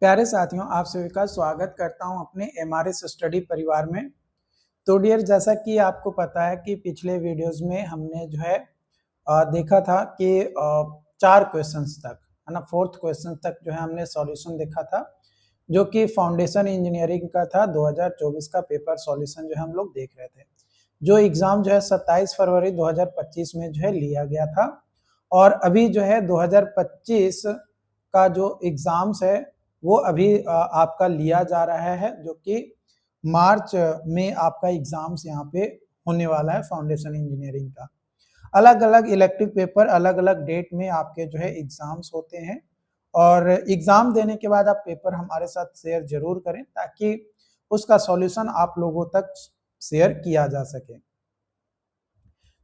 प्यारे साथियों, आप सभी का स्वागत करता हूं अपने एमआरएस स्टडी परिवार में। तो डियर, जैसा कि आपको पता है कि पिछले वीडियोस में हमने जो है देखा था कि 4 क्वेश्चंस तक, है ना, 4th क्वेश्चन तक जो है हमने सॉल्यूशन देखा था, जो कि फाउंडेशन इंजीनियरिंग का था। 2024 का पेपर सॉल्यूशन जो है हम लोग देख रहे थे, जो एग्जाम जो है 27 फरवरी 2025 में जो है लिया गया था। और अभी जो है 2025 का जो एग्जाम्स है वो अभी आपका लिया जा रहा है, जो कि मार्च में आपका एग्जाम्स यहाँ पे होने वाला है फाउंडेशन इंजीनियरिंग का। अलग अलग इलेक्टिव पेपर अलग अलग डेट में आपके जो है एग्जाम्स होते हैं, और एग्जाम देने के बाद आप पेपर हमारे साथ शेयर जरूर करें ताकि उसका सॉल्यूशन आप लोगों तक शेयर किया जा सके।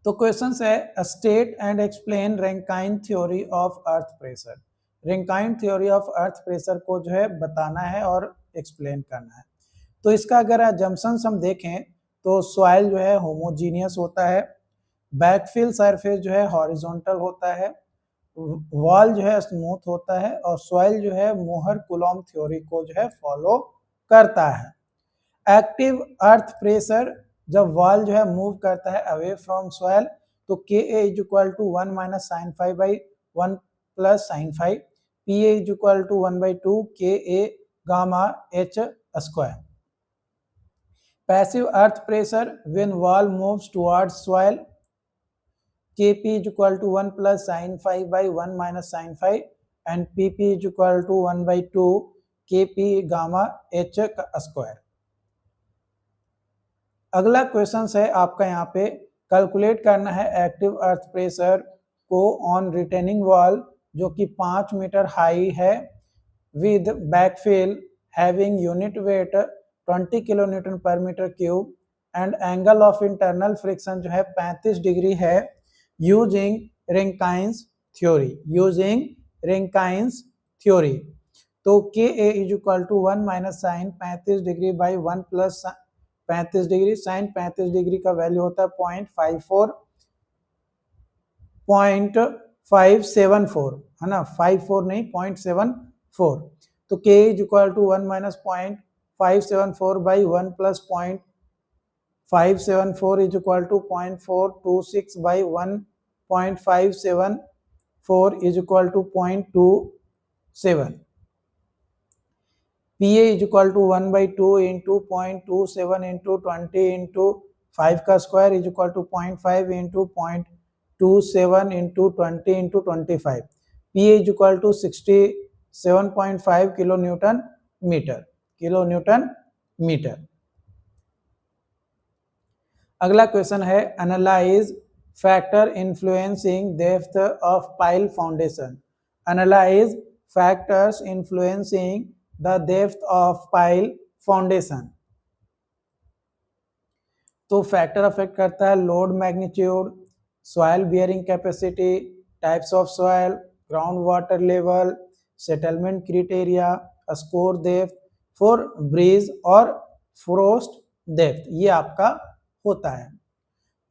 तो क्वेश्चन है, state and explain Rankine theory of earth pressure. Rankine theory of earth pressure को जो है बताना है और एक्सप्लेन करना है। तो इसका अगर अजम्पशंस हम देखें तो सॉइल जो है होमोजीनियस होता है, बैकफिल सरफेस जो है हॉरिजॉन्टल होता है, वॉल जो है स्मूथ होता है, और सॉइल जो है मोहर कुलॉम थ्योरी को जो है फॉलो करता है। एक्टिव अर्थ प्रेशर जब वॉल जो है मूव करता है अवे फ्रॉम सॉइल, तो K A is equal to 1 minus sine five by 1 plus sine five, P A is equal to 1 by 2 K A gamma H square. Passive earth pressure when wall moves towards soil, Kp is equal to 1 plus sin phi by 1 minus sin phi, and Pp is equal to 1 by 2 Kp gamma h square. अगला question है आपका यहाँ पे calculate करना है active earth pressure को on retaining wall, जो कि 5 मीटर हाई है, with backfill having unit weight 20 kilo newton per metre cube, and angle of internal friction जो है 35 डिग्री है, यूजिंग रैंकाइन्स थ्योरी। तो K A is equal to 1 minus sine 35 degree by 1 plus 35 degree. Sine 35 degree का value होता है 0.574, है ना, 54 नहीं 0.74। तो के is equal to 1 minus 0.574 by 1 plus 0.574 is equal to 0.426 by 1.574 is equal to 0.27. PA is equal to 1 by 2 into 0.27 into 20 into 5 का square is equal to 0.5 into 0.27 into 20 into 25. PA is equal to 67.5 kilo newton metre. अगला question है, analyse factor influencing depth of pile foundation. Analyse factors influencing the depth of pile foundation. तो factor affect करता है load magnitude, soil bearing capacity, types of soil, ground water level, settlement criteria, scour depth for bridge और frost depth, ये आपका होता है।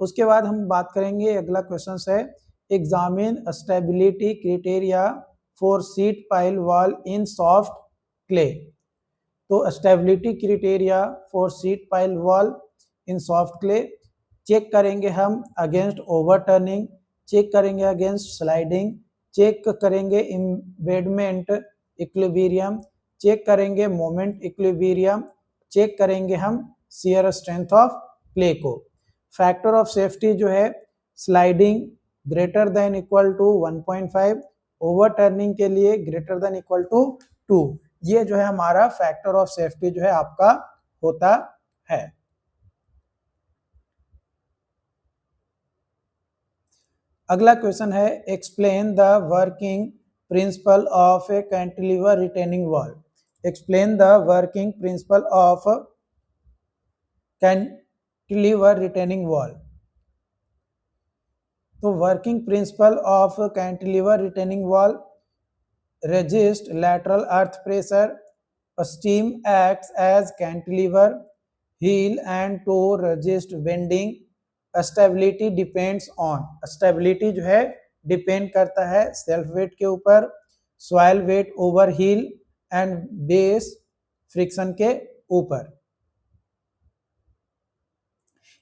उसके बाद हम बात करेंगे, अगला क्वेश्चन है, examine stability criteria for sheet pile wall in soft clay. तो stability criteria for sheet pile wall in soft clay check करेंगे हम अगेंस्ट ओवरटर्निंग, चेक करेंगे अगेंस्ट स्लाइडिंग, चेक करेंगे एम्बेडमेंट इक्विलिब्रियम, चेक करेंगे मोमेंट इक्विलिब्रियम, चेक करेंगे हम shear strength of clay को। Factor of safety जो है sliding greater than equal to 1.5, overturning के लिए ग्रेटर देन इक्वल टू 2, ये जो है हमारा फैक्टर ऑफ सेफ्टी जो है आपका होता है। अगला क्वेश्चन है, explain the working principle of a cantilever retaining wall. Explain the working principle of cantilever retaining wall. तो working principle of cantilever retaining wall, resist lateral earth pressure, steam acts as cantilever, heel and toe resist bending, stability depends on, stability जो है depend करता है self weight के ऊपर, soil weight over heel and base friction के ऊपर।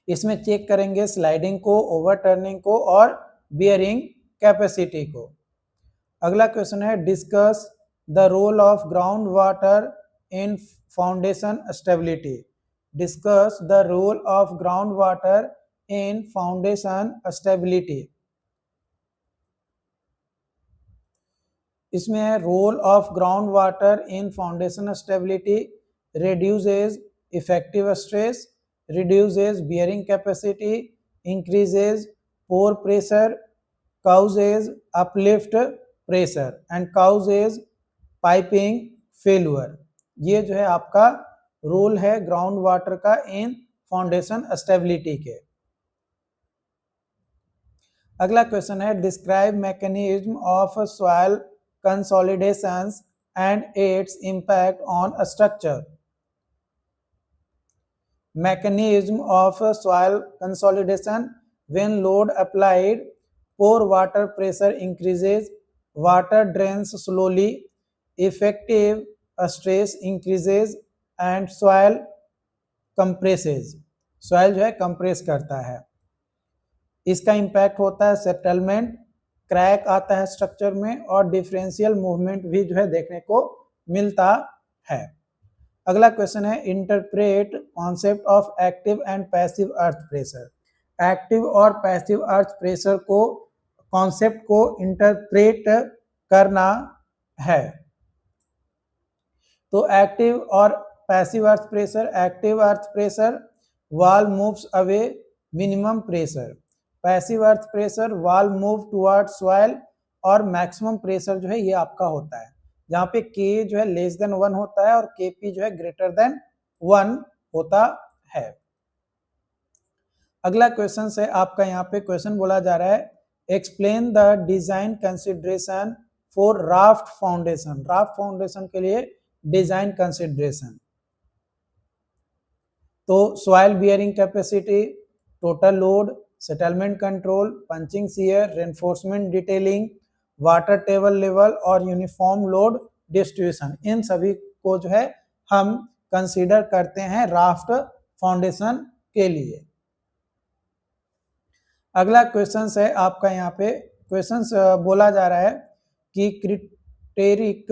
इसमें check करेंगे स्लाइडिंग को, ओवरटर्निंग को और बियरिंग कैपेसिटी को। अगला क्वेश्चन है discuss the role of ground water in foundation stability. Discuss the role of ground water in foundation stability. इसमें है role of ground water in foundation stability, reduces effective stress, reduces bearing capacity, increases pore pressure, causes uplift pressure and causes piping failure। ये जो है आपका role है ground water का इन foundation stability के। अगला क्वेश्चन है describe mechanism of soil consolidations and its impact on structure. Mechanism of soil consolidation: when load applied, pore water pressure increases, water drains slowly, effective stress increases and soil compresses। soil जो है compress करता है। इसका impact होता है settlement, crack आता है structure में और डिफरेंशियल मूवमेंट भी जो है देखने को मिलता है। अगला क्वेश्चन है interpret concept of active and passive earth pressure. Active और पैसिव अर्थ प्रेशर को कॉन्सेप्ट को इंटरप्रेट करना है। तो एक्टिव और passive earth pressure, active earth pressure wall moves away minimum pressure, passive earth pressure wall move toward soil और maximum pressure जो है ये आपका होता है जहाँ पे K जो है लेस देन 1 होता है और Kp जो है ग्रेटर देन 1 होता है। अगला क्वेश्चन है आपका यहाँ पे क्वेश्चन बोला जा रहा है explain the design consideration for raft foundation. Raft foundation के लिए डिजाइन कंसिडरेशन तो soil bearing capacity, total load, settlement control, punching shear, reinforcement detailing, water table level और यूनिफॉर्म लोड डिस्ट्रीब्यूशन, इन सभी को जो है हम कंसीडर करते हैं राफ्ट फाउंडेशन के लिए। अगला क्वेश्चन है आपका यहाँ पे क्वेश्चन बोला जा रहा है कि critical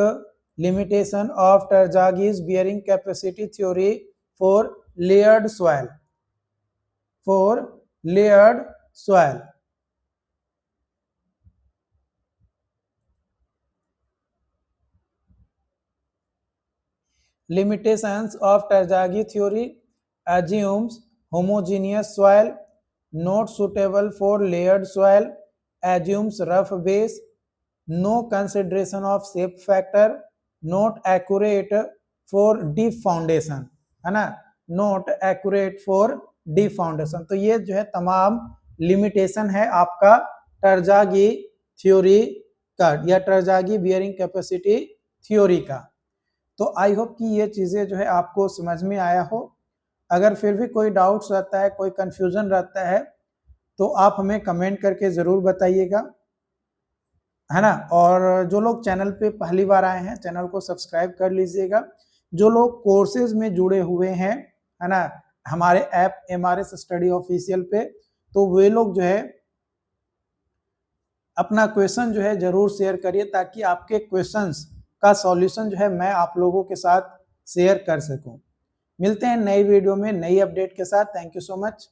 limitation of Terzaghi's bearing capacity theory for layered soil. For layered soil limitations of Terzaghi theory: assumes homogeneous soil, not suitable for layered soil, assumes rough base, no consideration of shape factor, not accurate for deep foundation, है ना, not accurate for deep foundation। तो ये जो है तमाम limitation है आपका टरजागी theory का या टरजागी बियरिंग कैपेसिटी थ्योरी का। तो आई होप कि ये चीज़ें जो है आपको समझ में आया हो। अगर फिर भी कोई डाउट्स रहता है, कोई कंफ्यूजन रहता है तो आप हमें कमेंट करके ज़रूर बताइएगा, है ना। और जो लोग चैनल पे पहली बार आए हैं चैनल को सब्सक्राइब कर लीजिएगा। जो लोग कोर्सेज में जुड़े हुए हैं, है ना, हमारे ऐप MRS स्टडी ऑफिशियल पे, तो वे लोग जो है अपना क्वेश्चन जो है ज़रूर शेयर करिए ताकि आपके क्वेश्चंस का सॉल्यूशन जो है मैं आप लोगों के साथ शेयर कर सकूं। मिलते हैं नई वीडियो में नई अपडेट के साथ। Thank you so much.